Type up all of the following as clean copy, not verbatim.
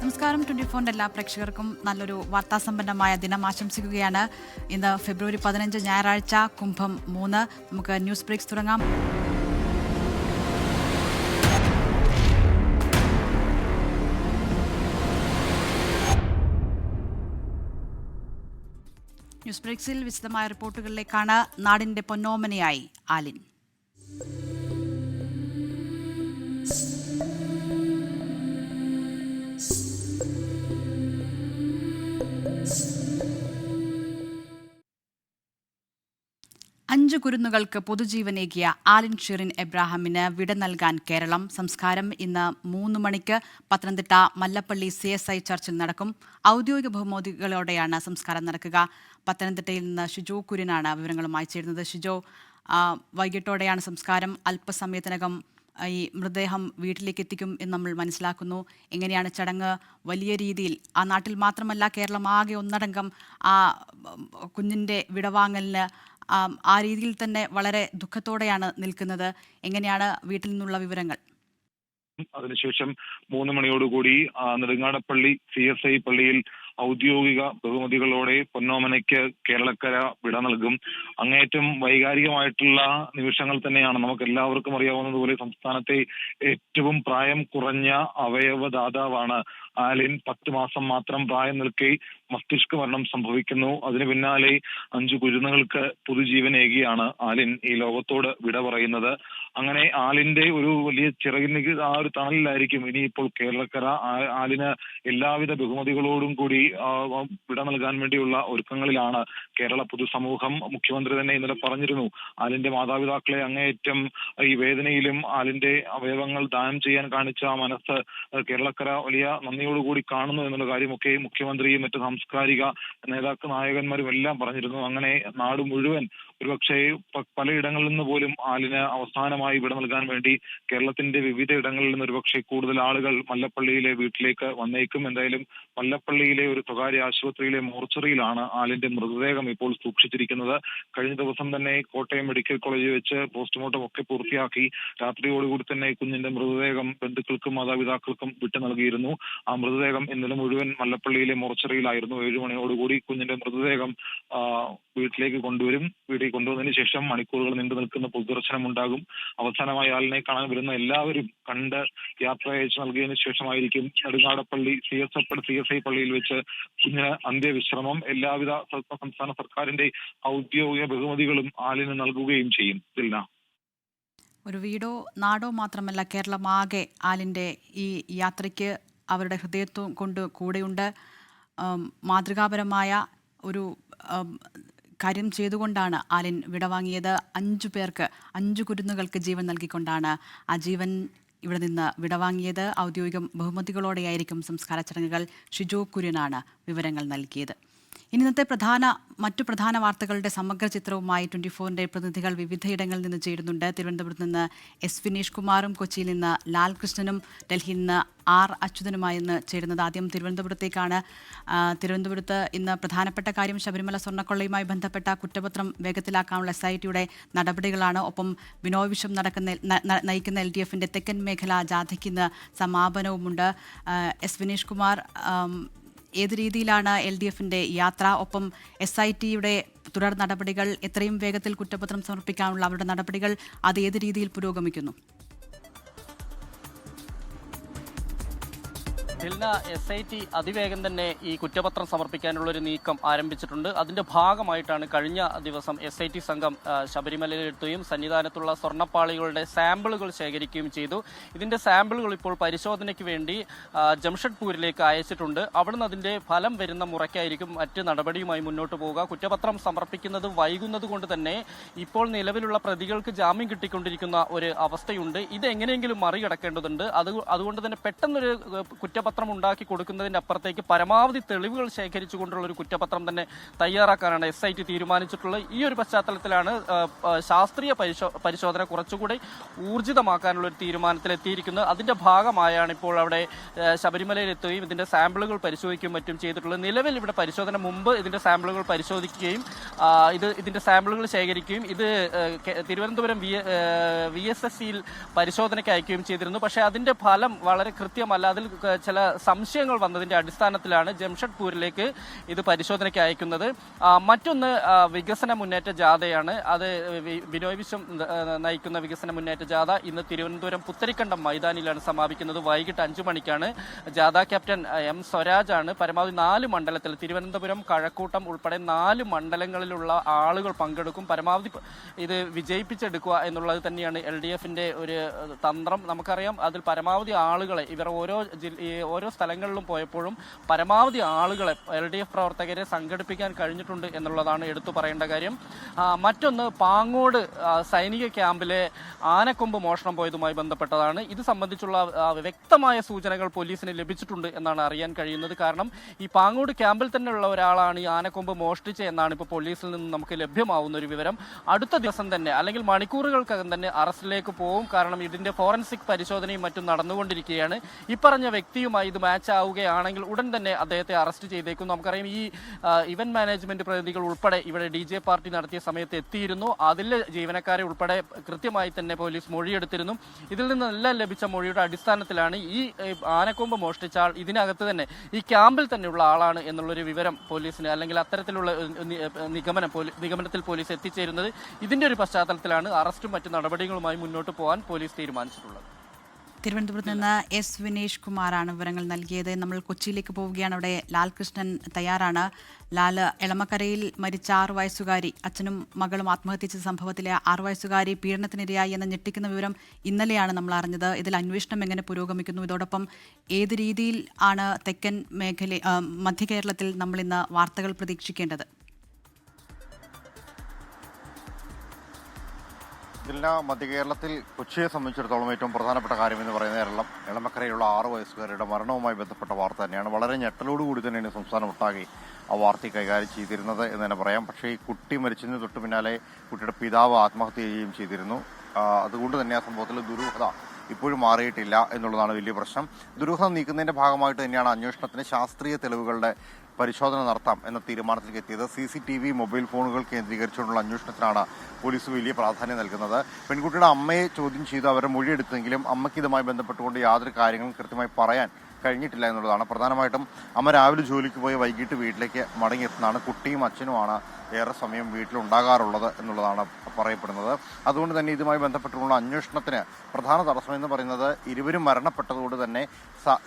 നമസ്കാരം. 24 എല്ലാ പ്രേക്ഷകർക്കും നല്ലൊരു വാർത്താസമ്പന്നമായ ദിനം ആശംസിക്കുകയാണ്. ഇന്ന് ഫെബ്രുവരി 15 ഞായറാഴ്ച, കുംഭം 3. നമുക്ക് ന്യൂസ് ബ്രേക്സ് തുടങ്ങാം. ന്യൂസ് ബ്രേക്സിൽ വിശദമായ റിപ്പോർട്ടുകളിലേക്കാണ്. നാടിന്റെ പൊന്നോമനയായി ആലിൻ. അഞ്ചു കുരുന്നുകൾക്ക് പൊതുജീവനേകിയ ആലിൻ ഷിറിൻ എബ്രാഹിമിന് വിട നൽകാൻ കേരളം. സംസ്കാരം ഇന്ന് 3 മണിക്ക് പത്തനംതിട്ട മല്ലപ്പള്ളി CSI ചർച്ചിൽ നടക്കും. ഔദ്യോഗിക ബഹുമതികളോടെയാണ് സംസ്കാരം നടക്കുക. പത്തനംതിട്ടയിൽ നിന്ന് ഷിജോ കുര്യനാണ് വിവരങ്ങളുമായി ചേരുന്നത്. ഷിജോ, വൈകിട്ടോടെയാണ് സംസ്കാരം. അല്പസമയത്തിനകം ഈ മൃതദേഹം വീട്ടിലേക്ക് എത്തിക്കും എന്ന് നമ്മൾ മനസ്സിലാക്കുന്നു. എങ്ങനെയാണ് ചടങ്ങ്? വലിയ രീതിയിൽ ആ നാട്ടിൽ മാത്രമല്ല കേരളം ആകെ ഒന്നടങ്കം ആ കുഞ്ഞിൻ്റെ വിടവാങ്ങലിന് ആ രീതിയിൽ തന്നെ വളരെ ദുഃഖത്തോടെയാണ് നിൽക്കുന്നത്. എങ്ങനെയാണ് വീട്ടിൽ നിന്നുള്ള വിവരങ്ങൾ? അതിനുശേഷം 3 മണിയോടുകൂടി നെടുങ്ങാടപ്പള്ളി CSI പള്ളിയിൽ ഔദ്യോഗിക ബഹുമതികളോടെ പൊന്നോമനയ്ക്ക് കേരളക്കര വിട നൽകും. അങ്ങേയറ്റം വൈകാരികമായിട്ടുള്ള നിമിഷങ്ങൾ തന്നെയാണ്. നമുക്ക് എല്ലാവർക്കും അറിയാവുന്നതുപോലെ സംസ്ഥാനത്തെ ഏറ്റവും പ്രായം കുറഞ്ഞ അവയവദാതാവാണ് ആലിൻ. 10 മാസം മാത്രം പ്രായം നിൽക്കെ മസ്തിഷ്ക മരണം സംഭവിക്കുന്നു. അതിന് പിന്നാലെ 5 കുരുന്നുകൾക്ക് പുതുജീവനേകിയാണ് ആലിൻ ഈ ലോകത്തോട് വിട പറയുന്നത്. അങ്ങനെ ആലിന്റെ ഒരു വലിയ ചിറകിന് ആ ഒരു തണലിലായിരിക്കും ഇനിയിപ്പോൾ കേരളക്കര. ആലിന് എല്ലാവിധ ബഹുമതികളോടും കൂടി വിട നൽകാൻ വേണ്ടിയുള്ള ഒരുക്കങ്ങളിലാണ് കേരള പൊതുസമൂഹം. മുഖ്യമന്ത്രി തന്നെ ഇന്നലെ പറഞ്ഞിരുന്നു, ആലിന്റെ മാതാപിതാക്കളെ അങ്ങേയറ്റം ഈ വേദനയിലും ആലിന്റെ അവയവങ്ങൾ ദാനം ചെയ്യാൻ കാണിച്ച ആ മനസ്സ് കേരളക്കര വലിയ നന്ദിയോടുകൂടി കാണുന്നു എന്നുള്ള കാര്യമൊക്കെ മുഖ്യമന്ത്രിയും മറ്റ് സാംസ്കാരിക നായകന്മാരും എല്ലാം പറഞ്ഞിരുന്നു. അങ്ങനെ നാട് മുഴുവൻ ഒരുപക്ഷെ പലയിടങ്ങളിൽ നിന്ന് പോലും ആലിന് അവസാനമായി വിട നൽകാൻ വേണ്ടി കേരളത്തിന്റെ വിവിധ ഇടങ്ങളിൽ നിന്ന് ഒരുപക്ഷെ കൂടുതൽ ആളുകൾ മല്ലപ്പള്ളിയിലെ വീട്ടിലേക്ക് വന്നേക്കും. എന്തായാലും മല്ലപ്പള്ളിയിലെ ഒരു സ്വകാര്യ ആശുപത്രിയിലെ മോർച്ചറിയിലാണ് ആലിന്റെ മൃതദേഹം ഇപ്പോൾ സൂക്ഷിച്ചിരിക്കുന്നത്. കഴിഞ്ഞ ദിവസം തന്നെ കോട്ടയം മെഡിക്കൽ കോളേജിൽ വെച്ച് പോസ്റ്റ്മോർട്ടം ഒക്കെ പൂർത്തിയാക്കി രാത്രിയോടുകൂടി തന്നെ കുഞ്ഞിന്റെ മൃതദേഹം ബന്ധുക്കൾക്കും മാതാപിതാക്കൾക്കും വിട്ടു നൽകിയിരുന്നു. ആ മൃതദേഹം ഇന്നലെ മുഴുവൻ മല്ലപ്പള്ളിയിലെ മോർച്ചറിയിലായിരുന്നു. 7 മണിയോടുകൂടി കുഞ്ഞിന്റെ മൃതദേഹം വീട്ടിലേക്ക് കൊണ്ടുവരും. വീട്ടിൽ കൊണ്ടുവന്നതിന് ശേഷം മണിക്കൂറുകൾ നീണ്ടു നിൽക്കുന്ന പൊതുദർശനം ഉണ്ടാകും. അവസാനമായി ആലിനെ കാണാൻ വരുന്ന എല്ലാവരും കണ്ട് യാത്ര അയച്ചു നൽകിയതിനു ശേഷമായിരിക്കും നെടുങ്ങാടപ്പള്ളി CSI പള്ളിയിൽ വെച്ച് കുഞ്ഞിന് അന്ത്യവിശ്രമം. എല്ലാവിധ സംസ്ഥാന സർക്കാരിന്റെ ഔദ്യോഗിക ബഹുമതികളും ആലിന് നൽകുകയും ചെയ്യും. ഒരു വീടോ നാടോ മാത്രമല്ല, കേരളമാകെ ആലിൻ്റെ ഈ യാത്രയ്ക്ക് അവരുടെ ഹൃദയത്വം കൊണ്ട് കൂടെയുണ്ട്. മാതൃകാപരമായ ഒരു കാര്യം ചെയ്തുകൊണ്ടാണ് ആലിൻ വിടവാങ്ങിയത്. 5 പേർക്ക്, 5 കുരുന്നുകൾക്ക് ജീവൻ നൽകിക്കൊണ്ടാണ് ആ ജീവൻ ഇവിടെ നിന്ന് വിടവാങ്ങിയത്. ഔദ്യോഗിക ബഹുമതികളോടെയായിരിക്കും സംസ്കാര ചടങ്ങുകൾ. ഷിജോ കുര്യനാണ് വിവരങ്ങൾ നൽകിയത്. ഇന്നത്തെ മറ്റു പ്രധാന വാർത്തകളുടെ സമഗ്ര ചിത്രവുമായി 24ന്റെ പ്രതിനിധികൾ വിവിധയിടങ്ങളിൽ നിന്ന് ചേരുന്നുണ്ട്. തിരുവനന്തപുരത്ത് നിന്ന് എസ് വിനീഷ് കുമാറും കൊച്ചിയിൽ നിന്ന് ലാൽകൃഷ്ണനും ഡൽഹിയിൽ നിന്ന് ആർ അച്യുതനുമായിന്ന് ചേരുന്നത്. ആദ്യം തിരുവനന്തപുരത്തേക്കാണ്. തിരുവനന്തപുരത്ത് ഇന്ന് പ്രധാനപ്പെട്ട കാര്യം ശബരിമല സ്വർണ്ണക്കൊള്ളയുമായി ബന്ധപ്പെട്ട കുറ്റപത്രം വേഗത്തിലാക്കാനുള്ള SITയുടെ നടപടികളാണ്. ഒപ്പം ബിനോയ് വിശ്വം നയിക്കുന്ന LDFന്റെ തെക്കൻ മേഖലാ ജാഥയ്ക്ക് ഇന്ന് സമാപനവുമുണ്ട്. എസ് വിനീഷ് കുമാർ, ഏത് രീതിയിലാണ് LDFന്റെ യാത്ര? ഒപ്പം SITയുടെ തുടർ നടപടികൾ, എത്രയും വേഗത്തിൽ കുറ്റപത്രം സമർപ്പിക്കാനുള്ള അവരുടെ നടപടികൾ, അത് ഏത് രീതിയിൽ പുരോഗമിക്കുന്നു? SIT അതിവേഗം തന്നെ ഈ കുറ്റപത്രം സമർപ്പിക്കാനുള്ളൊരു നീക്കം ആരംഭിച്ചിട്ടുണ്ട്. അതിന്റെ ഭാഗമായിട്ടാണ് കഴിഞ്ഞ ദിവസം SIT സംഘം ശബരിമലയിലെത്തുകയും സന്നിധാനത്തുള്ള സ്വർണ്ണപ്പാളികളുടെ സാമ്പിളുകൾ ശേഖരിക്കുകയും ചെയ്തു. ഇതിന്റെ സാമ്പിളുകൾ ഇപ്പോൾ പരിശോധനയ്ക്ക് വേണ്ടി ജംഷഡ്പൂരിലേക്ക് അയച്ചിട്ടുണ്ട്. അവിടുന്ന് അതിന്റെ ഫലം വരുന്ന മുറയ്ക്കായിരിക്കും മറ്റ് നടപടിയുമായി മുന്നോട്ട് പോവുക. കുറ്റപത്രം സമർപ്പിക്കുന്നത് വൈകുന്നത് കൊണ്ട് തന്നെ ഇപ്പോൾ നിലവിലുള്ള പ്രതികൾക്ക് ജാമ്യം കിട്ടിക്കൊണ്ടിരിക്കുന്ന ഒരു അവസ്ഥയുണ്ട്. ഇത് എങ്ങനെയെങ്കിലും മറികടക്കേണ്ടതുണ്ട്. അതുകൊണ്ട് തന്നെ പെട്ടെന്നൊരു കുറ്റപത്രം ഉണ്ടാക്കി കൊടുക്കുന്നതിന്റെ അപ്പുറത്തേക്ക് പരമാവധി തെളിവുകൾ ശേഖരിച്ചുകൊണ്ടുള്ള ഒരു കുറ്റപത്രം തന്നെ തയ്യാറാക്കാനാണ് SIT തീരുമാനിച്ചിട്ടുള്ളത്. ഈ ഒരു പശ്ചാത്തലത്തിലാണ് ശാസ്ത്രീയ പരിശോധന കുറച്ചുകൂടി ഊർജിതമാക്കാനുള്ള ഒരു തീരുമാനത്തിലെത്തിയിരിക്കുന്നത്. അതിന്റെ ഭാഗമായാണ് ഇപ്പോൾ അവിടെ ശബരിമലയിൽ എത്തുകയും ഇതിന്റെ സാമ്പിളുകൾ പരിശോധിക്കുകയും മറ്റും ചെയ്തിട്ടുള്ളത്. നിലവിൽ ഇവിടെ പരിശോധന മുമ്പ് ഇതിന്റെ സാമ്പിളുകൾ പരിശോധിക്കുകയും ഇതിന്റെ സാമ്പിളുകൾ ശേഖരിക്കുകയും ഇത് തിരുവനന്തപുരം VSSCയിൽ പരിശോധനയ്ക്ക് അയക്കുകയും ചെയ്തിരുന്നു. പക്ഷേ അതിന്റെ ഫലം വളരെ കൃത്യമല്ല. അതിൽ ചില ചില സംശയങ്ങൾ വന്നതിന്റെ അടിസ്ഥാനത്തിലാണ് ജംഷഡ്പൂരിലേക്ക് ഇത് പരിശോധനയ്ക്ക് അയക്കുന്നത്. മറ്റൊന്ന് വികസന മുന്നേറ്റ ജാഥയാണ്. അത് ബിനോയ് വിശ്വം നയിക്കുന്ന വികസന മുന്നേറ്റ ജാഥ ഇന്ന് തിരുവനന്തപുരം പുത്തരിക്കണ്ടം മൈതാനിയിലാണ് സമാപിക്കുന്നത്. വൈകിട്ട് 5 മണിക്കാണ്. ജാഥ ക്യാപ്റ്റൻ എം സ്വരാജാണ്. പരമാവധി 4 മണ്ഡലത്തിൽ തിരുവനന്തപുരം, കഴക്കൂട്ടം ഉൾപ്പെടെ 4 മണ്ഡലങ്ങളിലുള്ള ആളുകൾ പങ്കെടുക്കും. പരമാവധി ഇത് വിജയിപ്പിച്ചെടുക്കുക എന്നുള്ളത് തന്നെയാണ് LDFന്റെ ഒരു തന്ത്രം. നമുക്കറിയാം, അതിൽ പരമാവധി ആളുകളെ ഇവർ ഓരോ സ്ഥലങ്ങളിലും പോയപ്പോഴും പരമാവധി ആളുകളെ LDF പ്രവർത്തകരെ സംഘടിപ്പിക്കാൻ കഴിഞ്ഞിട്ടുണ്ട് എന്നുള്ളതാണ് എടുത്തു പറയേണ്ട കാര്യം. മറ്റൊന്ന് പാങ്ങോട് സൈനിക ക്യാമ്പിലെ ആനക്കൊമ്പ് മോഷണം പോയതുമായി ബന്ധപ്പെട്ടതാണ്. ഇത് സംബന്ധിച്ചുള്ള വ്യക്തമായ സൂചനകൾ പോലീസിന് ലഭിച്ചിട്ടുണ്ട് എന്നാണ് അറിയാൻ കഴിയുന്നത്. കാരണം ഈ പാങ്ങോട് ക്യാമ്പിൽ തന്നെയുള്ള ഒരാളാണ് ഈ ആനക്കൊമ്പ് മോഷ്ടിച്ചത് എന്നാണ് ഇപ്പോൾ പോലീസിൽ നിന്ന് നമുക്ക് ലഭ്യമാവുന്ന ഒരു വിവരം. അടുത്ത ദിവസം തന്നെ അല്ലെങ്കിൽ മണിക്കൂറുകൾക്കകം തന്നെ അറസ്റ്റിലേക്ക് പോകും. കാരണം ഇതിന്റെ ഫോറൻസിക് പരിശോധനയും മറ്റും നടന്നുകൊണ്ടിരിക്കുകയാണ്. ഈ പറഞ്ഞ വ്യക്തിയുമായി ഇത് മാച്ച് ആവുകയാണെങ്കിൽ ഉടൻ തന്നെ അദ്ദേഹത്തെ അറസ്റ്റ് ചെയ്തേക്കും. നമുക്കറിയാം, ഈ ഇവന്റ് മാനേജ്മെന്റ് പ്രതിനിധികൾ ഉൾപ്പെടെ ഇവിടെ DJ പാർട്ടി നടത്തിയ സമയത്ത് എത്തിയിരുന്നു. അതിലെ ജീവനക്കാരെ ഉൾപ്പെടെ കൃത്യമായി തന്നെ പോലീസ് മൊഴിയെടുത്തിരുന്നു. ഇതിൽ നിന്നെല്ലാം ലഭിച്ച മൊഴിയുടെ അടിസ്ഥാനത്തിലാണ് ഈ ആനക്കൊമ്പ് മോഷ്ടിച്ച ആൾ ഇതിനകത്ത് തന്നെ ഈ ക്യാമ്പിൽ തന്നെയുള്ള ആളാണ് എന്നുള്ളൊരു വിവരം പോലീസിന് അല്ലെങ്കിൽ അത്തരത്തിലുള്ള നിഗമനത്തിൽ പോലീസ് എത്തിച്ചേരുന്നത്. ഇതിന്റെ ഒരു പശ്ചാത്തലത്തിലാണ് അറസ്റ്റും മറ്റു നടപടികളുമായി മുന്നോട്ട് പോകാൻ പോലീസ് തീരുമാനിച്ചിട്ടുള്ളത്. തിരുവനന്തപുരത്ത് നിന്ന് S വിനേഷ് കുമാറാണ് വിവരങ്ങൾ നൽകിയത്. നമ്മൾ കൊച്ചിയിലേക്ക് പോവുകയാണ്. അവിടെ ലാൽകൃഷ്ണൻ തയ്യാറാണ്. ലാല്, എളമക്കരയിൽ മരിച്ച 6 വയസ്സുകാരി, അച്ഛനും മകളും ആത്മഹത്യ ചെയ്ത സംഭവത്തിലെ 6 വയസ്സുകാരി പീഡനത്തിനിരയായി എന്ന ഞെട്ടിക്കുന്ന വിവരം ഇന്നലെയാണ് നമ്മൾ അറിഞ്ഞത്. ഇതിൽ അന്വേഷണം എങ്ങനെ പുരോഗമിക്കുന്നു? ഇതോടൊപ്പം ഏത് രീതിയിൽ ആണ് തെക്കൻ മധ്യ കേരളത്തിൽ നമ്മൾ ഇന്ന് വാർത്തകൾ പ്രതീക്ഷിക്കേണ്ടത്? മധ്യ കേരളത്തിൽ കൊച്ചിയെ സംബന്ധിച്ചിടത്തോളം ഏറ്റവും പ്രധാനപ്പെട്ട കാര്യം എന്ന് പറയുന്നത് എളമക്കരയിലുള്ള 6 വയസ്സുകാരുടെ മരണവുമായി ബന്ധപ്പെട്ട വാർത്ത തന്നെയാണ്. വളരെ ഞെട്ടലോടുകൂടി തന്നെയാണ് സംസ്ഥാനം ഒട്ടാകെ ആ വാർത്ത കൈകാര്യം ചെയ്തിരുന്നത് എന്ന് തന്നെ പറയാം. പക്ഷേ ഈ കുട്ടി മരിച്ചതിന് തൊട്ട് പിന്നാലെ കുട്ടിയുടെ പിതാവ് ആത്മഹത്യ ചെയ്യുകയും ചെയ്തിരുന്നു. അതുകൊണ്ട് തന്നെ ആ സംഭവത്തിൽ ദുരൂഹത ഇപ്പോഴും മാറിയിട്ടില്ല എന്നുള്ളതാണ് വലിയ പ്രശ്നം. ദുരൂഹത നീക്കുന്നതിന്റെ ഭാഗമായിട്ട് തന്നെയാണ് അന്വേഷണത്തിന് ശാസ്ത്രീയ തെളിവുകളുടെ പരിശോധന നടത്താം എന്ന തീരുമാനത്തിലേക്ക് എത്തിയത്. CCTV, മൊബൈൽ ഫോണുകൾ കേന്ദ്രീകരിച്ചുകൊണ്ടുള്ള അന്വേഷണത്തിനാണ് പോലീസ് വലിയ പ്രാധാന്യം നൽകുന്നത്. പെൺകുട്ടിയുടെ അമ്മയെ ചോദ്യം ചെയ്ത് അവരുടെ മൊഴിയെടുത്തെങ്കിലും അമ്മയ്ക്ക് ഇതുമായി ബന്ധപ്പെട്ടുകൊണ്ട് യാതൊരു കാര്യങ്ങളും കൃത്യമായി പറയാൻ കഴിഞ്ഞിട്ടില്ല എന്നുള്ളതാണ്. പ്രധാനമായിട്ടും അമ്മ രാവിലെ ജോലിക്ക് പോയി വൈകിട്ട് വീട്ടിലേക്ക് മടങ്ങിയെത്തുന്നതാണ്. കുട്ടിയും അച്ഛനുമാണ് ഏറെ സമയം വീട്ടിലുണ്ടാകാറുള്ളത് എന്നുള്ളതാണ് പറയപ്പെടുന്നത്. അതുകൊണ്ട് തന്നെ ഇതുമായി ബന്ധപ്പെട്ടുള്ള അന്വേഷണത്തിന് പ്രധാന തടസ്സമെന്ന് പറയുന്നത് ഇരുവരും മരണപ്പെട്ടതുകൊണ്ട് തന്നെ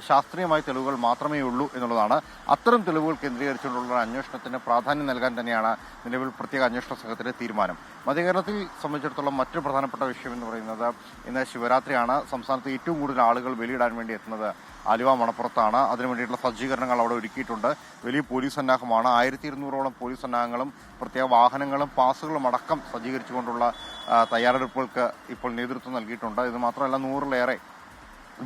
ശാസ്ത്രീയമായ തെളിവുകൾ മാത്രമേ ഉള്ളൂ എന്നുള്ളതാണ്. അത്തരം തെളിവുകൾ കേന്ദ്രീകരിച്ചുകൊണ്ടുള്ള അന്വേഷണത്തിന് പ്രാധാന്യം നൽകാൻ തന്നെയാണ് നിലവിൽ പ്രത്യേക അന്വേഷണ സംഘത്തിന്റെ തീരുമാനം. മധ്യകേരളത്തിൽ സംബന്ധിച്ചിടത്തോളം മറ്റൊരു പ്രധാനപ്പെട്ട വിഷയം എന്ന് പറയുന്നത് ഇന്ന് ശിവരാത്രിയാണ്. സംസ്ഥാനത്ത് ഏറ്റവും കൂടുതൽ ആളുകൾ ബലിയിടാൻ വേണ്ടി എത്തുന്നത് ആലുവ മണപ്പുറത്താണ്. അതിനു വേണ്ടിയിട്ടുള്ള സജ്ജീകരണങ്ങൾ അവിടെ ഒരുക്കിയിട്ടുണ്ട്. വലിയ പോലീസ് സന്നാഹമാണ്. 1200ഓളം പോലീസ് സന്നാഹങ്ങളും പ്രത്യേക വാഹനങ്ങളും പാസുകളും അടക്കം സജ്ജീകരിച്ചുകൊണ്ടുള്ള തയ്യാറെടുപ്പുകൾക്ക് ഇപ്പോൾ നേതൃത്വം നൽകിയിട്ടുണ്ട്. ഇത് മാത്രമല്ല 100-ലേറെ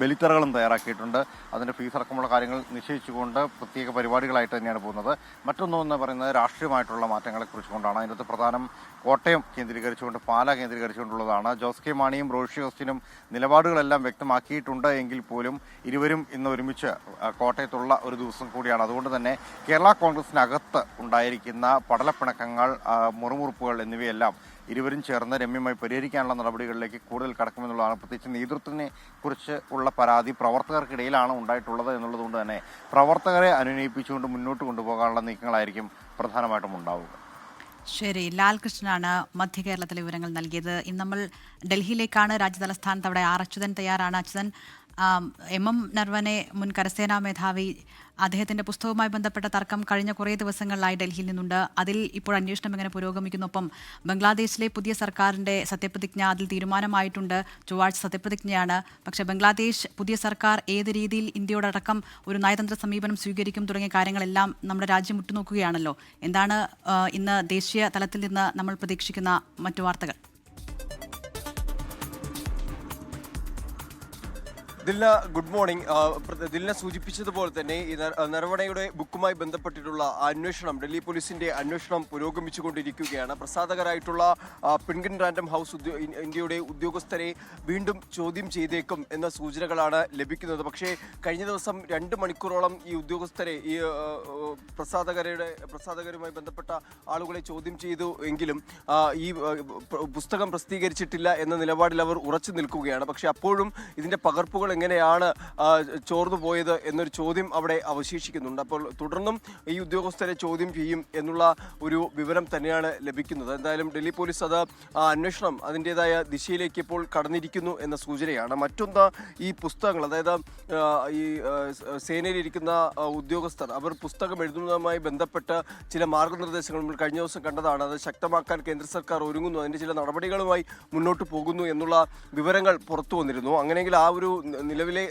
ബലിത്തറകളും തയ്യാറാക്കിയിട്ടുണ്ട്. അതിൻ്റെ ഫീസ് അടക്കമുള്ള കാര്യങ്ങൾ നിശ്ചയിച്ചുകൊണ്ട് പ്രത്യേക പരിപാടികളായിട്ട് തന്നെയാണ് പോകുന്നത്. മറ്റൊന്നെന്ന് പറയുന്നത് രാഷ്ട്രീയമായിട്ടുള്ള മാറ്റങ്ങളെ കുറിച്ചുകൊണ്ടാണ്. അതിനകത്ത് പ്രധാനം കോട്ടയം കേന്ദ്രീകരിച്ചുകൊണ്ട്, പാല കേന്ദ്രീകരിച്ചുകൊണ്ടുള്ളതാണ്. ജോസ് കെ മാണിയും റോഷി ഓസ്റ്റിനും നിലപാടുകളെല്ലാം വ്യക്തമാക്കിയിട്ടുണ്ട് എങ്കിൽ പോലും ഇരുവരും ഇന്ന് ഒരുമിച്ച് കോട്ടയത്തുള്ള ഒരു ദിവസം കൂടിയാണ്. അതുകൊണ്ട് തന്നെ കേരള കോൺഗ്രസിനകത്ത് ഉണ്ടായിരിക്കുന്ന പടലപ്പിണക്കങ്ങൾ, മുറുമുറുപ്പുകൾ എന്നിവയെല്ലാം ഇരുവരും ചേർന്ന് രമ്യമായി പരിഹരിക്കാനുള്ള നടപടികളിലേക്ക് കൂടുതൽ കടക്കുമെന്നുള്ളതാണ്. പ്രത്യേകിച്ച് നേതൃത്വത്തിനെ കുറിച്ച് ഉള്ള പരാതി പ്രവർത്തകർക്കിടയിലാണ് ഉണ്ടായിട്ടുള്ളത് എന്നുള്ളതുകൊണ്ട് തന്നെ പ്രവർത്തകരെ അനുനയിപ്പിച്ചുകൊണ്ട് മുന്നോട്ട് കൊണ്ടുപോകാനുള്ള നീക്കങ്ങളായിരിക്കും പ്രധാനമായിട്ടും ഉണ്ടാവുക. ശരി, ലാൽകൃഷ്ണനാണ് മധ്യ കേരളത്തിലെ വിവരങ്ങൾ നൽകിയത്. ഇന്ന് നമ്മൾ ഡൽഹിയിലേക്കാണ്. രാജ്യതലസ്ഥാനത്ത് അവിടെ R അച്യുതൻ തയ്യാറാണ്. അച്യുതൻ, MM നർവനെ, മുൻ കരസേനാ മേധാവി, അദ്ദേഹത്തിന്റെ പുസ്തകവുമായി ബന്ധപ്പെട്ട തർക്കം കഴിഞ്ഞ കുറേ ദിവസങ്ങളിലായി ഡൽഹിയിൽ നിന്നുണ്ട്. അതിൽ ഇപ്പോൾ അന്വേഷണം എങ്ങനെ പുരോഗമിക്കുന്നു? ഒപ്പം ബംഗ്ലാദേശിലെ പുതിയ സർക്കാരിന്റെ സത്യപ്രതിജ്ഞ, അതിൽ തീരുമാനമായിട്ടുണ്ട്. ചൊവ്വാഴ്ച സത്യപ്രതിജ്ഞയാണ്. പക്ഷേ ബംഗ്ലാദേശ് പുതിയ സർക്കാർ ഏത് രീതിയിൽ ഇന്ത്യയോടടക്കം ഒരു നയതന്ത്ര സമീപനം സ്വീകരിക്കും തുടങ്ങിയ കാര്യങ്ങളെല്ലാം നമ്മുടെ രാജ്യം ഉറ്റുനോക്കുകയാണല്ലോ. എന്താണ് ഇന്ന് ദേശീയ തലത്തിൽ നിന്ന് നമ്മൾ പ്രതീക്ഷിക്കുന്ന മറ്റു വാർത്തകൾ? Dilna, good morning. ദിൽന സൂചിപ്പിച്ചതുപോലെ തന്നെ ഈ നരവണയുടെ ബുക്കുമായി ബന്ധപ്പെട്ടിട്ടുള്ള അന്വേഷണം, ഡൽഹി പോലീസിന്റെ അന്വേഷണം പുരോഗമിച്ചുകൊണ്ടിരിക്കുകയാണ്. പ്രസാധകരായിട്ടുള്ള പിൻഗൻ റാൻഡം ഹൗസ് ഇന്ത്യയുടെ ഉദ്യോഗസ്ഥരെ വീണ്ടും ചോദ്യം ചെയ്തേക്കും എന്ന സൂചനകളാണ് ലഭിക്കുന്നത്. പക്ഷേ കഴിഞ്ഞ ദിവസം 2 മണിക്കൂറോളം ഈ ഉദ്യോഗസ്ഥരെ, ഈ പ്രസാധകരുമായി ബന്ധപ്പെട്ട ആളുകളെ ചോദ്യം ചെയ്തു എങ്കിലും ഈ പുസ്തകം പ്രസിദ്ധീകരിച്ചിട്ടില്ല എന്ന നിലപാടിൽ അവർ ഉറച്ചു നിൽക്കുകയാണ്. പക്ഷേ അപ്പോഴും ഇതിന്റെ പകർപ്പുകൾ എങ്ങനെയാണ് ചോർന്നു പോയത് എന്നൊരു ചോദ്യം അവിടെ അവശേഷിക്കുന്നുണ്ട്. അപ്പോൾ തുടർന്നും ഈ ഉദ്യോഗസ്ഥരെ ചോദ്യം ചെയ്യും എന്നുള്ള ഒരു വിവരം തന്നെയാണ് ലഭിക്കുന്നത്. എന്തായാലും ഡൽഹി പോലീസ് അത് അന്വേഷണം അതിൻ്റെതായ ദിശയിലേക്ക് ഇപ്പോൾ കടന്നിരിക്കുന്നു എന്ന സൂചനയാണ്. മറ്റൊന്ന് ഈ പുസ്തകങ്ങൾ, അതായത് ഈ സേനയിലിരിക്കുന്ന ഉദ്യോഗസ്ഥർ അവർ പുസ്തകം എഴുതുന്നതുമായി ബന്ധപ്പെട്ട് ചില മാർഗനിർദ്ദേശങ്ങൾ നമ്മൾ കഴിഞ്ഞ ദിവസം കണ്ടതാണ്. അത് ശക്തമാക്കാൻ കേന്ദ്ര സർക്കാർ ഒരുങ്ങുന്നു, അതിൻ്റെ ചില നടപടികളുമായി മുന്നോട്ട് പോകുന്നു എന്നുള്ള വിവരങ്ങൾ പുറത്തു വന്നിരുന്നു. അങ്ങനെയെങ്കിൽ ആ ഒരു നിലവിലെ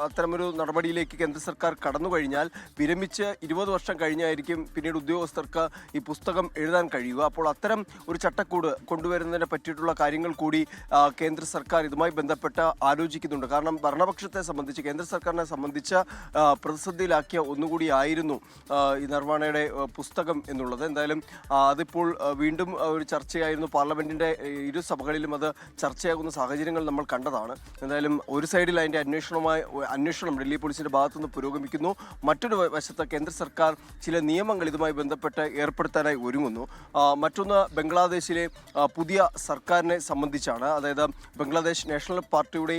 അത്തരമൊരു നടപടിയിലേക്ക് കേന്ദ്ര സർക്കാർ കടന്നു കഴിഞ്ഞാൽ വിരമിച്ച് 20 വർഷം കഴിഞ്ഞായിരിക്കും പിന്നീട് ഉദ്യോഗസ്ഥർക്ക് ഈ പുസ്തകം എഴുതാൻ കഴിയുക. അപ്പോൾ അത്തരം ഒരു ചട്ടക്കൂട് കൊണ്ടുവരുന്നതിനെ പറ്റിയിട്ടുള്ള കാര്യങ്ങൾ കൂടി കേന്ദ്ര സർക്കാർ ഇതുമായി ബന്ധപ്പെട്ട് ആലോചിക്കുന്നുണ്ട്. കാരണം ഭരണപക്ഷത്തെ സംബന്ധിച്ച്, കേന്ദ്ര സർക്കാരിനെ സംബന്ധിച്ച് പ്രതിസന്ധിയിലാക്കിയ ഒന്നുകൂടി ആയിരുന്നു ഈ നർവാണയുടെ പുസ്തകം എന്നുള്ളത്. എന്തായാലും അതിപ്പോൾ വീണ്ടും ഒരു ചർച്ചയായിരുന്നു. പാർലമെന്റിന്റെ ഇരു സഭകളിലും അത് ചർച്ചയാകുന്ന സാഹചര്യങ്ങൾ നമ്മൾ കണ്ടതാണ്. എന്തായാലും ഒരു സൈഡിൽ അതിൻ്റെ അന്വേഷണം ഡൽഹി പോലീസിന്റെ ഭാഗത്തുനിന്ന് പുരോഗമിക്കുന്നു. മറ്റൊരു വശത്ത് കേന്ദ്ര സർക്കാർ ചില നിയമങ്ങൾ ഇതുമായി ബന്ധപ്പെട്ട് ഏർപ്പെടുത്താനായി ഒരുങ്ങുന്നു. മറ്റൊന്ന് ബംഗ്ലാദേശിലെ പുതിയ സർക്കാരിനെ സംബന്ധിച്ചാണ്. അതായത് ബംഗ്ലാദേശ് നാഷണൽ പാർട്ടിയുടെ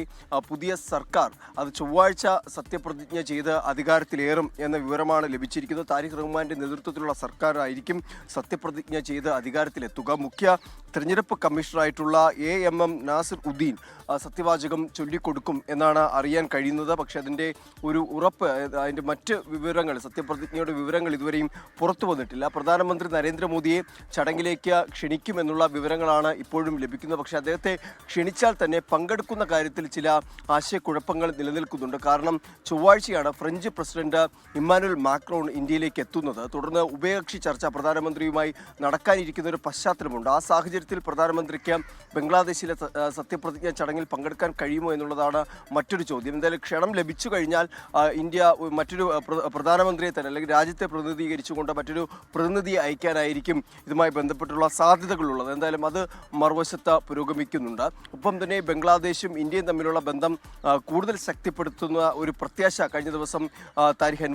പുതിയ സർക്കാർ അത് ചൊവ്വാഴ്ച സത്യപ്രതിജ്ഞ ചെയ്ത് അധികാരത്തിലേറും എന്ന വിവരമാണ് ലഭിച്ചിരിക്കുന്നത്. താരിഖ് റഹ്മാന്റെ നേതൃത്വത്തിലുള്ള സർക്കാരായിരിക്കും സത്യപ്രതിജ്ഞ ചെയ്ത് അധികാരത്തിലെത്തുക. മുഖ്യ തെരഞ്ഞെടുപ്പ് കമ്മീഷണറായിട്ടുള്ള AMM നാസിർ ഉദ്ദീൻ സത്യവാചകം ചൊല്ലിക്കൊടുക്കും എന്നാണ് അറിയാൻ കഴിയുന്നത്. പക്ഷേ അതിൻ്റെ ഒരു ഉറപ്പ്, അതിൻ്റെ മറ്റ് വിവരങ്ങൾ, സത്യപ്രതിജ്ഞയുടെ വിവരങ്ങൾ ഇതുവരെയും പുറത്തു വന്നിട്ടില്ല. പ്രധാനമന്ത്രി നരേന്ദ്രമോദിയെ ചടങ്ങിലേക്ക് ക്ഷണിക്കുമെന്നുള്ള വിവരങ്ങളാണ് ഇപ്പോഴും ലഭിക്കുന്നത്. പക്ഷേ അദ്ദേഹത്തെ ക്ഷണിച്ചാൽ തന്നെ പങ്കെടുക്കുന്ന കാര്യത്തിൽ ചില ആശയക്കുഴപ്പങ്ങൾ നിലനിൽക്കുന്നുണ്ട്. കാരണം ചൊവ്വാഴ്ചയാണ് ഫ്രഞ്ച് പ്രസിഡന്റ് ഇമ്മാനുവൽ മാക്രോൺ ഇന്ത്യയിലേക്ക് എത്തുന്നത്. തുടർന്ന് ഉഭയകക്ഷി ചർച്ച പ്രധാനമന്ത്രിയുമായി നടക്കാനിരിക്കുന്ന ഒരു പശ്ചാത്തലമുണ്ട്. ആ സാഹചര്യത്തിൽ പ്രധാനമന്ത്രിക്ക് ബംഗ്ലാദേശിലെ സത്യപ്രതിജ്ഞ ചടങ്ങിൽ പങ്കെടുക്കാൻ കഴിയുമോ എന്നുള്ളതാണ് മറ്റൊരു ചോദ്യം. എന്തായാലും ക്ഷണം ലഭിച്ചു കഴിഞ്ഞാൽ ഇന്ത്യ മറ്റൊരു പ്രധാനമന്ത്രിയെ തന്നെ, അല്ലെങ്കിൽ രാജ്യത്തെ പ്രതിനിധീകരിച്ചുകൊണ്ട് മറ്റൊരു പ്രതിനിധിയെ അയക്കാനായിരിക്കും ഇതുമായി ബന്ധപ്പെട്ടുള്ള സാധ്യതകളുള്ളത്. എന്തായാലും അത് മറുവശത്ത് പുരോഗമിക്കുന്നുണ്ട്. ഒപ്പം തന്നെ ബംഗ്ലാദേശും ഇന്ത്യയും തമ്മിലുള്ള ബന്ധം കൂടുതൽ ശക്തിപ്പെടുത്തുന്ന ഒരു പ്രത്യാശ കഴിഞ്ഞ ദിവസം താരിഖ്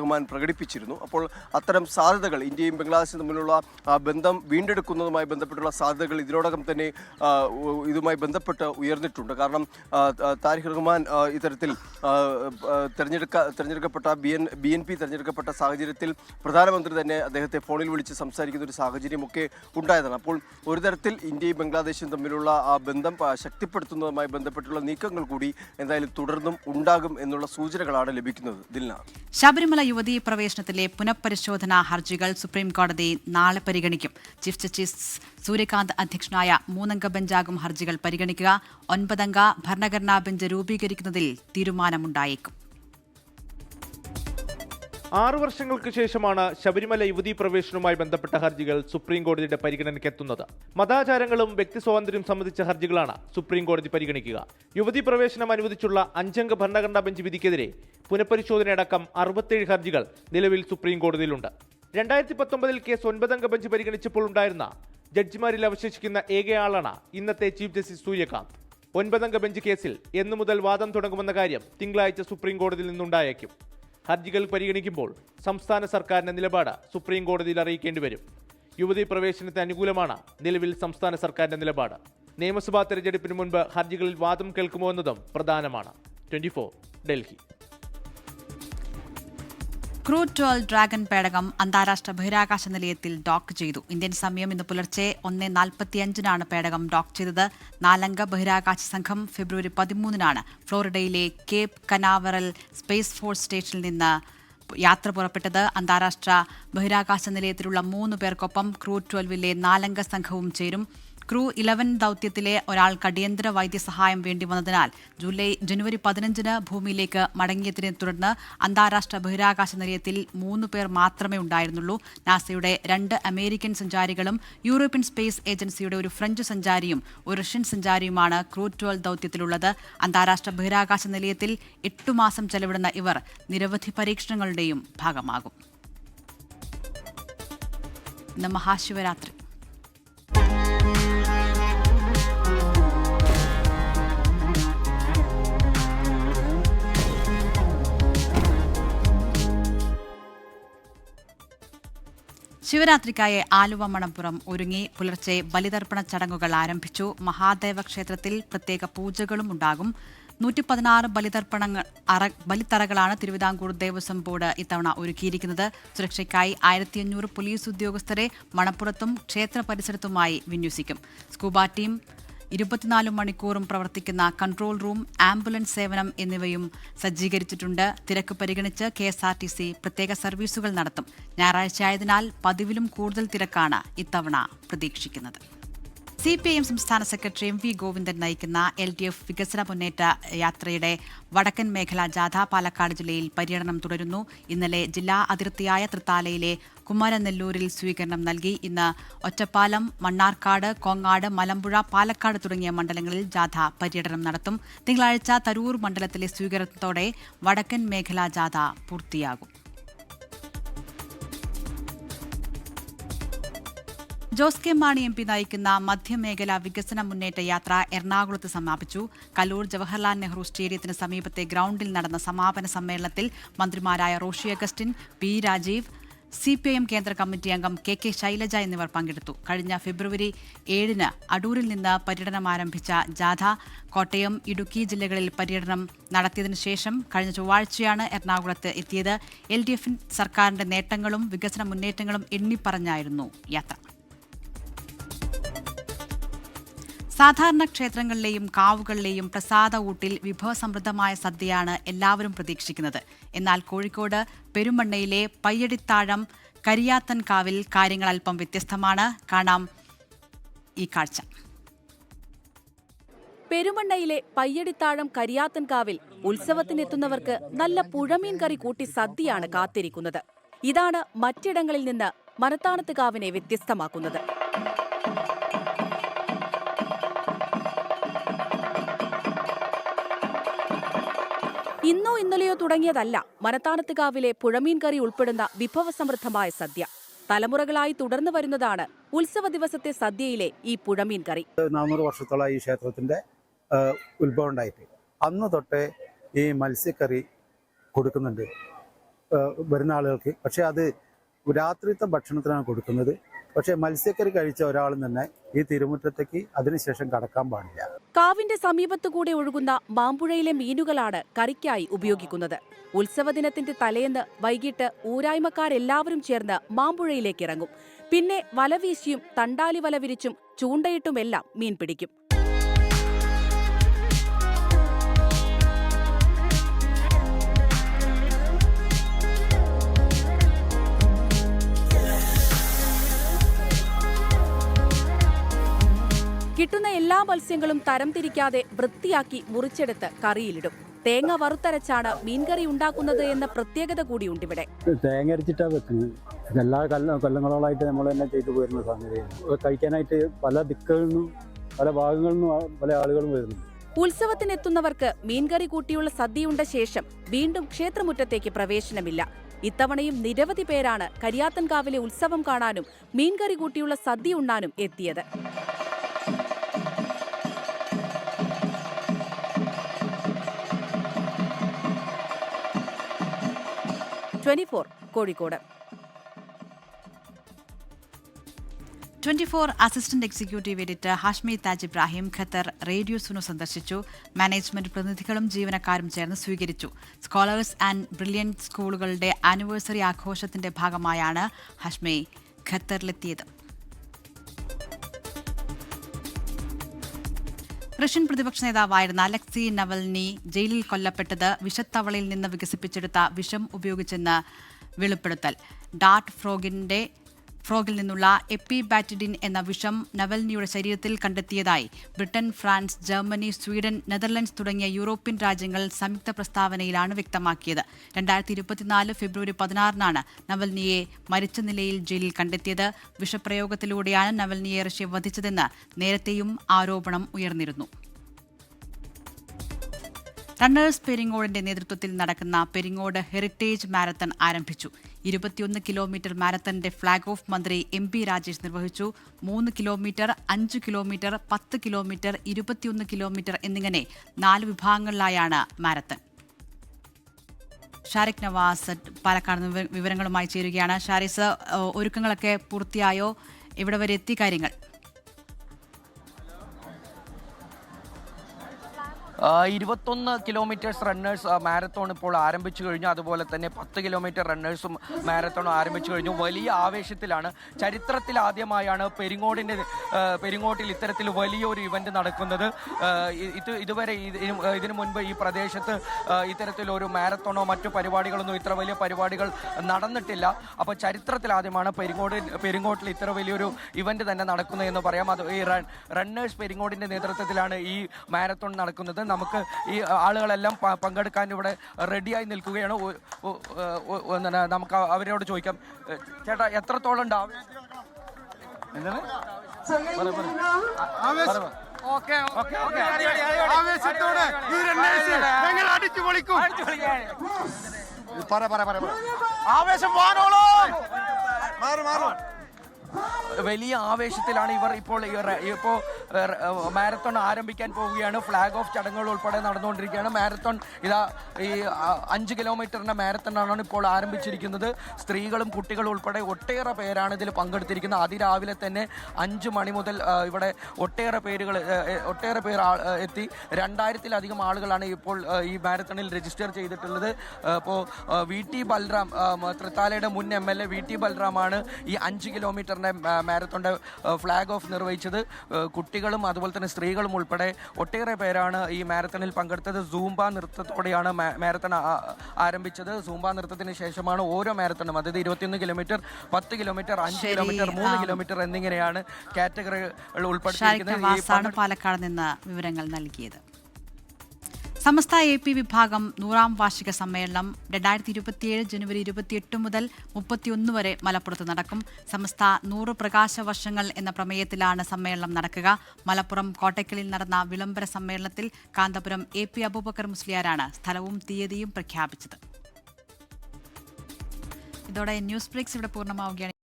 റഹ്മാൻ പ്രകടിപ്പിച്ചിരുന്നു. അപ്പോൾ അത്തരം സാധ്യതകൾ, ഇന്ത്യയും ബംഗ്ലാദേശും തമ്മിലുള്ള ബന്ധം വീണ്ടെടുക്കുന്നതുമായി ബന്ധപ്പെട്ടുള്ള സാധ്യതകൾ ഇതിനോടകം തന്നെ ഇതുമായി ബന്ധപ്പെട്ട് ഉയർന്നിട്ടുണ്ട്. കാരണം താരിഖ് റഹ്മാൻ ഇത്തരത്തിൽ തെരഞ്ഞെടുക്കപ്പെട്ട BNP തെരഞ്ഞെടുക്കപ്പെട്ട സാഹചര്യത്തിൽ പ്രധാനമന്ത്രി തന്നെ അദ്ദേഹത്തെ ഫോണിൽ വിളിച്ച് സംസാരിക്കുന്ന ഒരു സാഹചര്യമൊക്കെ ഉണ്ടായതാണ്. അപ്പോൾ ഒരു തരത്തിൽ ഇന്ത്യയും ബംഗ്ലാദേശും തമ്മിലുള്ള ആ ബന്ധം ശക്തിപ്പെടുത്തുന്നതുമായി ബന്ധപ്പെട്ടുള്ള നീക്കങ്ങൾ കൂടി എന്തായാലും തുടർന്നും ഉണ്ടാകും എന്നുള്ള സൂചനകളാണ് ലഭിക്കുന്നത്. ദിൽന, ശബരിമല യുവതീ പ്രവേശനത്തിലെ പുനഃപരിശോധനാ ഹർജികൾ സുപ്രീം കോടതി നാളെ പരിഗണിക്കും. ചീഫ് ജസ്റ്റിസ് സൂര്യകാന്ത് അധ്യക്ഷനായ 3-അംഗ ബെഞ്ചാകും ഹർജികൾ പരിഗണിക്കുക. 9-അംഗ ഭരണഘടനാ ബെഞ്ച് രൂപീകരിക്കുന്നതിൽ തീരുമാനമുണ്ടായേക്കും. 6 വർഷങ്ങൾക്ക് ശേഷമാണ് ശബരിമല യുവതീ പ്രവേശനവുമായി ബന്ധപ്പെട്ട ഹർജികൾ സുപ്രീം കോടതിയുടെ പരിഗണനയ്ക്കെത്തുന്നത്. മതാചാരങ്ങളും വ്യക്തി സ്വാതന്ത്ര്യം സംബന്ധിച്ച ഹർജികളാണ് സുപ്രീം കോടതി പരിഗണിക്കുക. യുവതീ പ്രവേശനം അനുവദിച്ചുള്ള 5-അംഗ ഭരണഘടനാ ബെഞ്ച് വിധിക്കെതിരെ പുനഃപരിശോധനയടക്കം 67 ഹർജികൾ നിലവിൽ സുപ്രീം കോടതിയിലുണ്ട്. 2019 കേസ് 9-അംഗ ബെഞ്ച് പരിഗണിച്ചപ്പോൾ ഉണ്ടായിരുന്ന ജഡ്ജിമാരിൽ അവശേഷിക്കുന്ന ഏകയാളാണ് ഇന്നത്തെ ചീഫ് ജസ്റ്റിസ് സൂര്യകാന്ത്. 9-അംഗ ബെഞ്ച് കേസിൽ എന്നു മുതൽ വാദം തുടങ്ങുമെന്ന കാര്യം തിങ്കളാഴ്ച സുപ്രീം കോടതിയിൽ നിന്നുണ്ടായേക്കും. ഹർജികൾ പരിഗണിക്കുമ്പോൾ സംസ്ഥാന സർക്കാരിന്റെ നിലപാട് സുപ്രീം കോടതിയിൽ അറിയിക്കേണ്ടി വരും. യുവതീ പ്രവേശനത്തിന് അനുകൂലമാണ് നിലവിൽ സംസ്ഥാന സർക്കാരിന്റെ നിലപാട്. നിയമസഭാ തെരഞ്ഞെടുപ്പിന് മുൻപ് ഹർജികളിൽ വാദം കേൾക്കുമോ എന്നതും പ്രധാനമാണ്. 24 ഡൽഹി. ക്രൂഡ് 12 ഡ്രാഗൺ പേടകം അന്താരാഷ്ട്ര ബഹിരാകാശ നിലയത്തിൽ ഡോക്ക് ചെയ്തു. ഇന്ത്യൻ സമയം ഇന്ന് പുലർച്ചെ 1:45 പേടകം ഡോക്ക് ചെയ്തത്. 4-അംഗ ബഹിരാകാശ സംഘം ഫെബ്രുവരി 13 ഫ്ലോറിഡയിലെ കേപ്പ് കനാവറൽ സ്പേസ് ഫോഴ്സ് സ്റ്റേഷനിൽ നിന്ന് യാത്ര പുറപ്പെട്ടത്. അന്താരാഷ്ട്ര ബഹിരാകാശ നിലയത്തിലുള്ള 3 പേർക്കൊപ്പം ക്രൂഡ് 12-ലെ 4-അംഗ സംഘവും ചേരും. ക്രൂ 11 ദൗത്യത്തിലെ ഒരാൾക്ക് അടിയന്തര വൈദ്യസഹായം വേണ്ടി വന്നതിനാൽ ജനുവരി 15 ഭൂമിയിലേക്ക് മടങ്ങിയതിനെ തുടർന്ന് അന്താരാഷ്ട്ര ബഹിരാകാശ നിലയത്തിൽ 3 പേർ മാത്രമേ ഉണ്ടായിരുന്നുള്ളൂ. നാസയുടെ 2 അമേരിക്കൻ സഞ്ചാരികളും യൂറോപ്യൻ സ്പേസ് ഏജൻസിയുടെ ഒരു ഫ്രഞ്ച് സഞ്ചാരിയും ഒരു റഷ്യൻ സഞ്ചാരിയുമാണ് ക്രൂഡ് 12 ദൗത്യത്തിലുള്ളത്. അന്താരാഷ്ട്ര ബഹിരാകാശ നിലയത്തിൽ 8 മാസം ചെലവിടുന്ന ഇവർ നിരവധി പരീക്ഷണങ്ങളുടെയും ഭാഗമാകും. ഇന്ന് മഹാശിവരാത്രി. ശിവരാത്രിക്കായി ആലുവ മണപ്പുറം ഒരുങ്ങി. പുലർച്ചെ ബലിതർപ്പണ ചടങ്ങുകൾ ആരംഭിച്ചു. മഹാദേവ ക്ഷേത്രത്തിൽ പ്രത്യേക പൂജകളും ഉണ്ടാകും. 116 ബലിത്തറകളാണ് തിരുവിതാംകൂർ ദേവസ്വം ബോർഡ് ഇത്തവണ ഒരുക്കിയിരിക്കുന്നത്. സുരക്ഷയ്ക്കായി 1500 പോലീസ് ഉദ്യോഗസ്ഥരെ മണപ്പുറത്തും ക്ഷേത്ര പരിസരത്തുമായി വിന്യസിക്കും. സ്കൂബ ടീം 24 മണിക്കൂറും പ്രവർത്തിക്കുന്ന കൺട്രോൾ റൂം, ആംബുലൻസ് സേവനം എന്നിവയും സജ്ജീകരിച്ചിട്ടുണ്ട്. തിരക്ക് പരിഗണിച്ച് KSRTC പ്രത്യേക സർവീസുകൾ നടത്തും. ഞായറാഴ്ചയായതിനാൽ പതിവിലും കൂടുതൽ തിരക്കാണ് ഇത്തവണ പ്രതീക്ഷിക്കുന്നത്. CPIM സംസ്ഥാന സെക്രട്ടറി MV ഗോവിന്ദൻ നയിക്കുന്ന LDF വികസന മുന്നേറ്റ യാത്രയുടെ വടക്കൻ മേഖലാ ജാഥ പാലക്കാട് ജില്ലയിൽ പര്യടനം തുടരുന്നു. ഇന്നലെ ജില്ലാ അതിർത്തിയായ തൃത്താലയിലെ കുമരനെല്ലൂരിൽ സ്വീകരണം നൽകി. ഇന്ന് ഒറ്റപ്പാലം, മണ്ണാർക്കാട്, കോങ്ങാട്, മലമ്പുഴ, പാലക്കാട് തുടങ്ങിയ മണ്ഡലങ്ങളിൽ ജാഥ പര്യടനം നടത്തും. തിങ്കളാഴ്ച തരൂർ മണ്ഡലത്തിലെ സ്വീകരണത്തോടെ വടക്കൻ മേഖലാ ജാഥ പൂർത്തിയാകും. ജോസ് കെ മാണി MP നയിക്കുന്ന മധ്യമേഖലാ വികസന മുന്നേറ്റ യാത്ര എറണാകുളത്ത് സമാപിച്ചു. കലൂർ ജവഹർലാൽ നെഹ്റു സ്റ്റേഡിയത്തിന് സമീപത്തെ ഗ്രൌണ്ടിൽ നടന്ന സമാപന സമ്മേളനത്തിൽ മന്ത്രിമാരായ Roshi Augustine, P Rajeev, CPIM കേന്ദ്ര കമ്മിറ്റി അംഗം KK ശൈലജ എന്നിവർ പങ്കെടുത്തു. കഴിഞ്ഞ ഫെബ്രുവരി 7-ന് അടൂരിൽ നിന്ന് പര്യടനം ആരംഭിച്ച ജാഥ കോട്ടയം, ഇടുക്കി ജില്ലകളിൽ പര്യടനം നടത്തിയതിനു ശേഷം കഴിഞ്ഞ ചൊവ്വാഴ്ചയാണ് എറണാകുളത്ത് എത്തിയത്. LDF സർക്കാരിന്റെ നേട്ടങ്ങളും വികസന മുന്നേറ്റങ്ങളും എണ്ണിപ്പറഞ്ഞായിരുന്നു യാത്ര. സാധാരണ ക്ഷേത്രങ്ങളിലെയും കാവുകളിലെയും പ്രസാദ ഊട്ടിൽ വിഭവസമൃദ്ധമായ സദ്യയാണ് എല്ലാവരും പ്രതീക്ഷിക്കുന്നത്. എന്നാൽ കോഴിക്കോട് പെരുമണ്ണയിലെ പയ്യടിത്താഴം കരിയാത്തൻ കാവിൽ കാര്യങ്ങൾ അല്പം വ്യത്യസ്തമാണ്. കാണാം ഈ കാഴ്ച. പെരുമണ്ണയിലെ പയ്യടിത്താഴം കരിയാത്തൻ കാവിൽ ഉത്സവത്തിനെത്തുന്നവർക്ക് നല്ല പുഴമീൻ കറി കൂട്ടി സദ്യയാണ് കാത്തിരിക്കുന്നത്. ഇതാണ് മറ്റിടങ്ങളിൽ നിന്ന് മനത്താണത്ത് കാവിനെ വ്യത്യസ്തമാക്കുന്നത്. ഇന്നോ ഇന്നലെയോ തുടങ്ങിയതല്ല മനത്താണത്ത് കാവിലെ പുഴമീൻ കറി ഉൾപ്പെടുന്ന വിഭവസമൃദ്ധമായ സദ്യ. തലമുറകളായി തുടർന്നു വരുന്നതാണ് ഉത്സവ ദിവസത്തെ സദ്യയിലെ ഈ പുഴമീൻ കറി. 400 വർഷത്തോളം ഈ ക്ഷേത്രത്തിന്റെ ഉത്ഭവം ഉണ്ടായിട്ട് അന്ന് തൊട്ടേ ഈ മത്സ്യക്കറി കൊടുക്കുന്നുണ്ട് വരുന്ന ആളുകൾക്ക്. പക്ഷെ അത് രാത്രിത്തെ ഭക്ഷണത്തിനാണ് കൊടുക്കുന്നത്. പക്ഷെ മത്സ്യക്കറി കഴിച്ച ഒരാളും തന്നെ ഈ തിരുമുറ്റത്തേക്ക് അതിനുശേഷം കടക്കാൻ പാടില്ല. കാവിന്റെ സമീപത്തുകൂടെ ഒഴുകുന്ന മാമ്പുഴയിലെ മീനുകളാണ് കറിക്കായി ഉപയോഗിക്കുന്നത്. ഉത്സവദിനത്തിന്റെ തലേന്ന് വൈകിട്ട് ഊരായ്മക്കാരെല്ലാവരും ചേർന്ന് മാമ്പുഴയിലേക്ക് ഇറങ്ങും. പിന്നെ വലവീശിയും തണ്ടാലി വല വിരിച്ചും ചൂണ്ടയിട്ടുമെല്ലാം മീൻ പിടിക്കും. കിട്ടുന്ന എല്ലാ മത്സ്യങ്ങളും തരംതിരിക്കാതെ വൃത്തിയാക്കി മുറിച്ചെടുത്ത് കറിയിലിടും. തേങ്ങ വറുത്തരച്ചാണ് മീൻകറി ഉണ്ടാക്കുന്നത് എന്ന പ്രത്യേകത കൂടിയുണ്ടിവിടെ. തേങ്ങ അരച്ചിട്ടാണ് വെക്കുന്നത്. എല്ലാ കൊല്ലങ്ങളോളായിട്ട് നമ്മൾ തന്നെ ചെയ്തു പോരുന്ന സംഗതിയാണ്. കഴിക്കാനായിട്ട് പല ദിക്കുകളിൽ നിന്നും പല ഭാഗങ്ങളിൽ നിന്നും പല ആളുകളും വരുന്നു. ഉത്സവത്തിനെത്തുന്നവർക്ക് മീൻകറി കൂട്ടിയുള്ള സദ്യയുണ്ട ശേഷം വീണ്ടും ക്ഷേത്രമുറ്റത്തേക്ക് പ്രവേശനമില്ല. ഇത്തവണയും നിരവധി പേരാണ് കരിയാത്തൻകാവിലെ ഉത്സവം കാണാനും മീൻകറി കൂട്ടിയുള്ള സദ്യ ഉണ്ണാനും എത്തിയത്. 24 Kozhikode. 24 assistant executive editor Hashmi Taj Ibrahim Qatar radio Sunu സന്ദർശിച്ചു. മാനേജ്മെന്റ് പ്രതിനിധികളും ജീവനക്കാരും ചേർന്ന് സ്വീകരിച്ചു. സ്കോളേഴ്സ് ആൻഡ് ബ്രില്യന്റ് സ്കൂളുകളുടെ ആനിവേഴ്സറി ആഘോഷത്തിന്റെ ഭാഗമായാണ് ഹാഷ്മി ഖത്തറിലെത്തിയത്. റഷ്യൻ പ്രതിപക്ഷ നേതാവായിരുന്ന അലക്സി നവൽനി ജയിലിൽ കൊല്ലപ്പെട്ടത് വിഷത്തവളയിൽ നിന്ന് വികസിപ്പിച്ചെടുത്ത വിഷം ഉപയോഗിച്ചെന്ന് വെളിപ്പെടുത്തൽ. ഡാർട്ട് ഫ്രോഗിൽ നിന്നുള്ള എപ്പിബാറ്റിഡിൻ എന്ന വിഷം നവൽനിയുടെ ശരീരത്തിൽ കണ്ടെത്തിയതായി Britain, France, Germany, Sweden, Netherlands തുടങ്ങിയ യൂറോപ്യൻ രാജ്യങ്ങൾ സംയുക്ത പ്രസ്താവനയിലാണ് വ്യക്തമാക്കിയത്. 2024 ഫെബ്രുവരി 16-നാണ് നവൽനിയെ മരിച്ച നിലയിൽ ജയിലിൽ കണ്ടെത്തിയത്. വിഷപ്രയോഗത്തിലൂടെയാണ് നവൽനിയെ റഷ്യ വധിച്ചതെന്ന് നേരത്തെയും ആരോപണം ഉയർന്നിരുന്നു. റണ്ണേഴ്സ് പെരിങ്ങോടിന്റെ നേതൃത്വത്തിൽ നടക്കുന്ന പെരിങ്ങോട് ഹെറിറ്റേജ് മാരത്തൺ ആരംഭിച്ചു. 21 കിലോമീറ്റർ മാരത്തണിന്റെ ഫ്ളാഗ് ഓഫ് മന്ത്രി MP രാജേഷ് നിർവഹിച്ചു. 3 കിലോമീറ്റർ, 5 കിലോമീറ്റർ, 10 കിലോമീറ്റർ, 21 കിലോമീറ്റർ എന്നിങ്ങനെ 4 വിഭാഗങ്ങളിലായാണ് മാരത്തൺ. ഷാരിഖ് നവാസ് പാലക്കാട് വിവരങ്ങളുമായി ചേരുകയാണ്. ഷാരിസ്, ഒരുക്കങ്ങളൊക്കെ പൂർത്തിയായോ? ഇവിടെ വരെ എത്തി കാര്യങ്ങൾ? 21 കിലോമീറ്റേഴ്സ് റണ്ണേഴ്സ് മാരത്തോൺ ഇപ്പോൾ ആരംഭിച്ചു കഴിഞ്ഞു. അതുപോലെ തന്നെ 10 കിലോമീറ്റർ റണ്ണേഴ്സും മാരത്തോൺ ആരംഭിച്ചു കഴിഞ്ഞു. വലിയ ആവേശത്തിലാണ്. ചരിത്രത്തിൽ ആദ്യമായാണ് പെരിങ്ങോട്ടിൽ ഇത്തരത്തിൽ വലിയൊരു ഇവന്റ് നടക്കുന്നത്. ഇതുവരെ ഇതിനു മുൻപ് ഈ പ്രദേശത്ത് ഇത്തരത്തിലൊരു മാരത്തോണോ മറ്റു പരിപാടികളൊന്നും ഇത്ര വലിയ പരിപാടികൾ നടന്നിട്ടില്ല. അപ്പോൾ ചരിത്രത്തിൽ ആദ്യമാണ് പെരിങ്ങോട്ടിൽ ഇത്ര വലിയൊരു ഇവന്റ് തന്നെ നടക്കുന്നത് എന്ന് പറയാം. അത് ഈ റണ്ണേഴ്സ് പെരിങ്ങോടിന്റെ നേതൃത്വത്തിലാണ് ഈ മാരത്തോൺ നടക്കുന്നത്. നമുക്ക് ഈ ആളുകളെല്ലാം പങ്കെടുക്കാൻ ഇവിടെ റെഡിയായി നിൽക്കുകയാണ്. നമുക്ക് അവരോട് ചോദിക്കാം, ചേട്ടാ എത്രത്തോളം ഉണ്ടാവും? ആവേശത്തോടെ ഈ റണ്ണേഴ്സ് ഞങ്ങൾ അടിച്ചു പൊളിക്കും. ആവേശം വലിയ ആവേശത്തിലാണ് ഇവർ ഇപ്പോൾ മാരത്തോൺ ആരംഭിക്കാൻ പോവുകയാണ്. ഫ്ലാഗ് ഓഫ് ചടങ്ങുകൾ ഉൾപ്പെടെ നടന്നുകൊണ്ടിരിക്കുകയാണ്. മാരത്തോൺ ഈ 5 കിലോമീറ്ററിന്റെ മാരത്തോണാണ് ഇപ്പോൾ ആരംഭിച്ചിരിക്കുന്നത്. സ്ത്രീകളും കുട്ടികളും ഉൾപ്പെടെ ഒട്ടേറെ പേരാണ് ഇതിൽ പങ്കെടുത്തിരിക്കുന്നത്. അതിരാവിലെ തന്നെ 5 മണി മുതൽ ഇവിടെ ഒട്ടേറെ പേർ എത്തി. 2000-ലധികം ആളുകളാണ് ഇപ്പോൾ ഈ മാരത്തോണിൽ രജിസ്റ്റർ ചെയ്തിട്ടുള്ളത്. ഇപ്പോൾ VT ബൽറാം, തൃത്താലയുടെ മുൻ MLA VT ബൽറാമാണ് ഈ 5 കിലോമീറ്ററിന്റെ മാരത്തോണിന്റെ ഫ്ലാഗ് ഓഫ് നിർവഹിച്ചത്. കുട്ടികളും അതുപോലെ തന്നെ സ്ത്രീകളും ഉൾപ്പെടെ ഒട്ടേറെ പേരാണ് ഈ മാരത്തോണിൽ പങ്കെടുത്തത്. സൂംബ നൃത്തത്തോടെയാണ് മാരത്തോൺ ആരംഭിച്ചത്. സൂംബ നൃത്തത്തിന് ശേഷമാണ് ഓരോ മാരത്തോണും, അതായത് 21 കിലോമീറ്റർ, 10 കിലോമീറ്റർ, 5 കിലോമീറ്റർ, 3 കിലോമീറ്റർ എന്നിങ്ങനെയാണ് കാറ്റഗറികൾ ഉൾപ്പെടുത്തിയിരിക്കുന്നത്. പാലക്കാട് നിന്ന് വിവരങ്ങൾ നൽകിയത്. സമസ്ത AP വിഭാഗം 100ാം വാർഷിക സമ്മേളനം 2027 ജനുവരി 28 മുതൽ 31 വരെ മലപ്പുറത്ത് നടക്കും. സമസ്ത 100 പ്രകാശ വർഷങ്ങൾ എന്ന പ്രമേയത്തിലാണ് സമ്മേളനം നടക്കുക. മലപ്പുറം കോട്ടയ്ക്കലിൽ നടന്ന വിളംബര സമ്മേളനത്തിൽ കാന്തപുരം AP അബൂബക്കർ മുസ്ലിയാരാണ് സ്ഥലവും തീയതിയും പ്രഖ്യാപിച്ചത്. ഇതോടെ ന്യൂസ് ബ്രേക്സ് ഇവിടെ പൂർണ്ണമാവുകയാണ്.